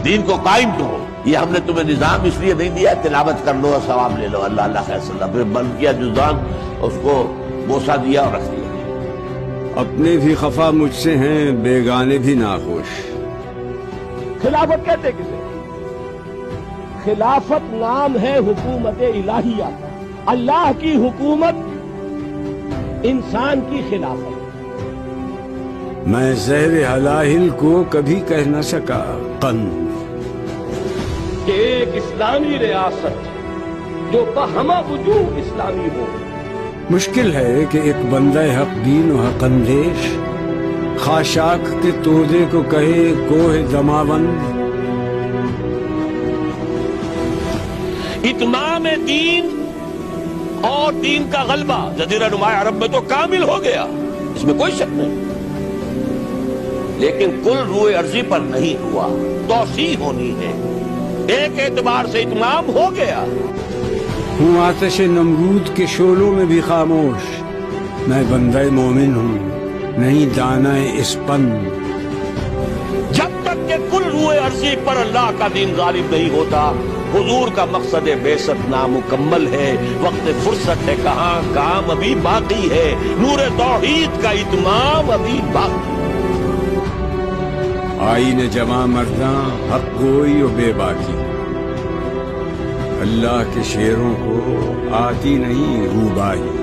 دین کو قائم کرو. یہ ہم نے تمہیں نظام اس لیے نہیں دیا تلاوت کر لو اور ثواب لے لو اللہ اللہ خیر صلی اللہ. پھر بند کیا جزان، اس کو بوسہ دیا اور رکھ دیا. اپنے بھی خفا مجھ سے ہیں، بیگانے بھی ناخوش. خلافت کہتے کسے؟ خلافت نام ہے حکومت الہیہ کا. اللہ کی حکومت انسان کی خلافت. میں زہر حلاہل کو کبھی کہہ نہ سکا قند. کہ ایک اسلامی ریاست جو بہمہ وجوہ اسلامی ہو. مشکل ہے کہ ایک بندہ حق دین و حق اندیش خاشاک کے تودے کو کہے کوہ دماوند. اتمام دین اور دین کا غلبہ جزیرہ نما عرب میں تو کامل ہو گیا، اس میں کوئی شک نہیں، لیکن کل روئے ارضی پر نہیں ہوا. توسیع ہونی ہے. ایک اعتبار سے اتمام ہو گیا. ہوں آتش نمرود کے شعلوں میں بھی خاموش. میں بندہ مومن ہوں، نہیں دانہ اسپند. جب تک کہ کل روئے ارضی پر اللہ کا دین غالب نہیں ہوتا، حضور کا مقصد بعثت نامکمل ہے. وقت فرصت ہے کہاں، کام ابھی باقی ہے. نور توحید کا اتمام ابھی باقی. آئین جمع مرداں حق گوئی و بے باکی. اللہ کے شعروں کو آتی نہیں روباہی.